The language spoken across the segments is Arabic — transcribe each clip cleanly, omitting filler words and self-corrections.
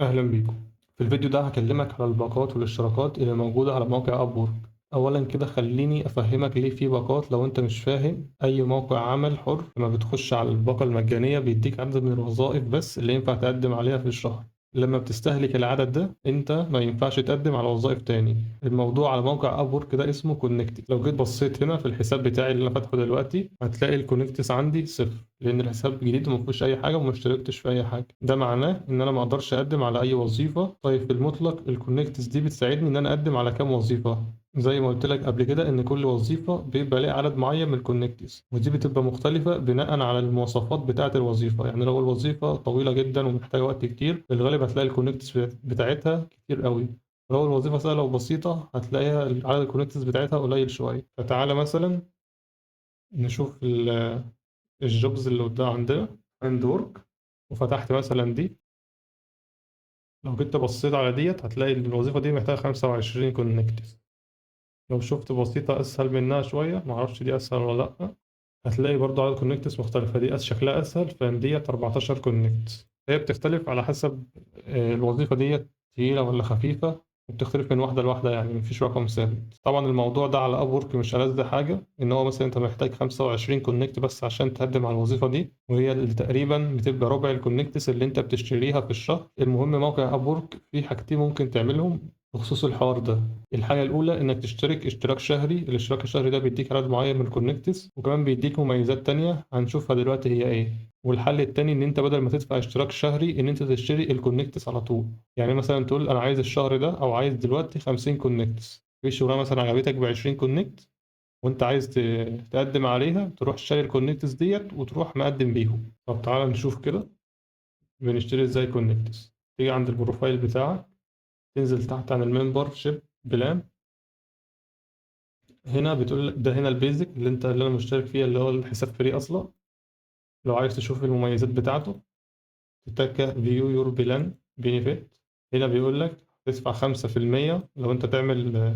أهلا بيكم. في الفيديو ده هكلمك على الباقات والاشتراكات اللي موجودة على موقع أبورك. أولا كده خليني أفهمك ليه في باقات. لو أنت مش فاهم، أي موقع عمل حر لما بتخش على الباقة المجانية بيديك عدد من الوظائف بس اللي ينفع تقدم عليها في الشهر. لما بتستهلك العدد ده انت ما ينفعش تقدم على وظائف تاني. الموضوع على موقع ابورك ده اسمه كونكتد. لو جيت بصيت هنا في الحساب بتاعي اللي انا فاتحه دلوقتي هتلاقي الكونكتس عندي صفر، لان الحساب جديد وما فيهوش اي حاجه وما اشتركتش في اي حاجه. ده معناه ان انا ما اقدرش اقدم على اي وظيفه. طيب في المطلق الكونكتس دي بتساعدني ان انا اقدم على كام وظيفه؟ زي ما قلت لك قبل كده ان كل وظيفه بيبقى ليها عدد معين من الكونكتس، ودي بتبقى مختلفه بناء على المواصفات بتاعه الوظيفه. يعني لو الوظيفه طويله جدا ومحتاجه وقت كتير في الغالب هتلاقي الكونكتس بتاعتها كتير قوي. لو الوظيفه سهله وبسيطه هتلاقيها عدد الكونكتس بتاعتها قليل شويه. فتعالى مثلا نشوف الجوبز اللي قدام عندنا عند ورك، وفتحت مثلا دي. لو جيت بصيت على ديت هتلاقي إن الوظيفه دي محتاجه 25 كونكتس. لو شفت بسيطة أسهل منها شوية، معرفش دي أسهل ولا لأ، هتلاقي برضو عدد كونكتس مختلفة. دي شكلها أسهل، فإن ديت 14 كونكت. هي بتختلف على حسب الوظيفة ديت تقيلة ولا خفيفة، وبتختلف من واحدة لواحدة، يعني مفيش رقم ثابت. طبعا الموضوع ده على أبورك مش ألذ حاجة، إن هو مثلا أنت محتاج 25 كونكت بس عشان تقدم على الوظيفة دي، وهي اللي تقريبا بتبقى ربع الكونكتس اللي أنت بتشتريها في الشهر. المهم موقع أبورك فيه حاجتين ممكن تعملهم بخصوص الحوار ده. الحاجة الأولى إنك تشترك اشتراك شهري. الاشتراك الشهري ده بيديك عدد معين من الكونكتس، وكمان بيديك مميزات تانية هنشوفها دلوقتي هي إيه. والحل التاني إن أنت بدل ما تدفع اشتراك شهري إن أنت تشتري الكونكتس على طول. يعني مثلا تقول أنا عايز الشهر ده أو عايز دلوقتي 50 كونكتس، في شغلانة مثلا عجبتك ب 20 كونكت وأنت عايز تقدم عليها، تروح تشتري الكونكتس ديت وتروح مقدم بيهم. طب تعالى نشوف كده بنشتري إزاي كونكتس. تيجي عند البروفايل بتاعك، تنزل تحت عن الممبر شيب بلان. هنا بتقول ده هنا البيزك اللي انا مشترك فيها، اللي هو الحساب فري اصلا. لو عايز تشوف المميزات بتاعته تتك فيو يور بلان بينيفيت. هنا بيقول لك تدفع 5% لو انت تعمل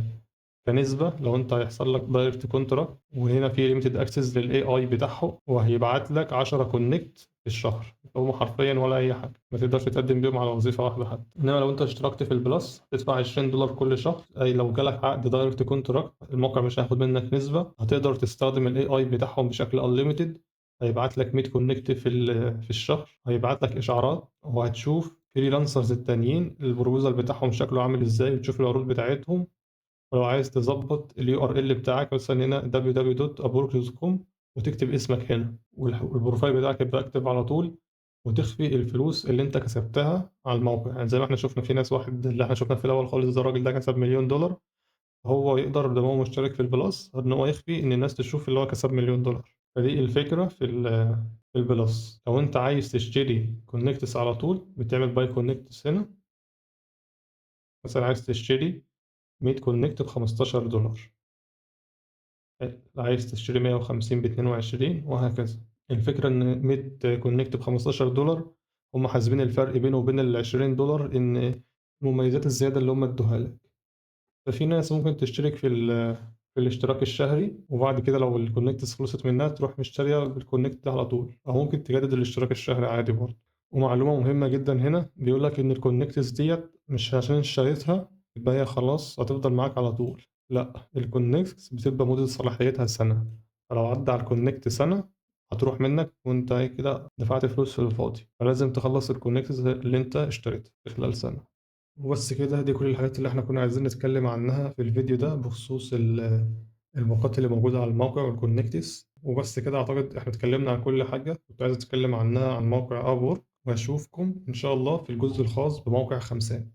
كنسبة لو انت هيحصل لك دايركت كونتراكت. وهنا في ليميتد اكسس للاي اي بتاعهم، وهيبعت لك 10 كونكت في الشهر. هم حرفيا ولا اي حاجه، ما تقدرش تقدم بيهم على وظيفه واحده حتى. انما لو انت اشتركت في البلس هتدفع $20 كل شهر، اي لو جالك عقد دايركت كونتراكت الموقع مش هياخد منك نسبه. هتقدر تستخدم الاي اي بتاعهم بشكل انليميتد. هيبعت لك 100 كونكت في الشهر، هيبعت لك اشعارات، وهتشوف فريلانسرز التانيين البروبوزال بتاعهم شكله عامل ازاي، وتشوف العروض بتاعتهم. ولو عايز تظبط اليو ار ال بتاعك مثلا هنا www.upwork.com، وتكتب اسمك هنا والبروفايل بتاعك يبقى اكتب على طول، وتخفي الفلوس اللي انت كسبتها على الموقع. يعني زي ما احنا شفنا في ناس، واحد اللي احنا شفنا في الاول خالص ده الراجل ده كسب $1,000,000. هو يقدر ده هو مشترك في البلس ان هو يخفي ان الناس تشوف اللي هو كسب $1,000,000. فدي الفكرة في البلس. لو انت عايز تشتري كونكتس على طول بتعمل باي كونكتس هنا. مثلا عايز تشتري 100 كونكت ب $15، عايز تشتري 150 ب22، وهكذا. الفكرة إن 100 كونكت ب$15، هم حاسبين الفرق بينه وبين $20 إن المميزات الزيادة اللي هم ادوها لك. ففي ناس ممكن تشترك في الاشتراك الشهري، وبعد كده لو الكونكتس خلصت منها تروح مشترية بالكونكت ده على طول، أو ممكن تجدد الاشتراك الشهري عادي برضه. ومعلومة مهمة جدا هنا بيقول لك إن الكونكتس ديت مش عشان اشتريتها يبقى هي خلاص هتفضل معاك على طول. لا، الكونكتس بتبقى مدة صلاحيتها سنة، فلو عدى على الكونكت سنة هتروح منك وانت إيه كده دفعت فلوس في الفاضي. فلازم تخلص الكونكتس اللي انت اشتريتها في خلال سنة. وبس كده، دي كل الحاجات اللي احنا كنا عايزين نتكلم عنها في الفيديو ده بخصوص الباقات اللي موجودة على الموقع والكونكتس. وبس كده أعتقد احنا اتكلمنا عن كل حاجة كنت عايز أتكلم عنها عن موقع أبور. وأشوفكم إن شاء الله في الجزء الخاص بموقع خمسات.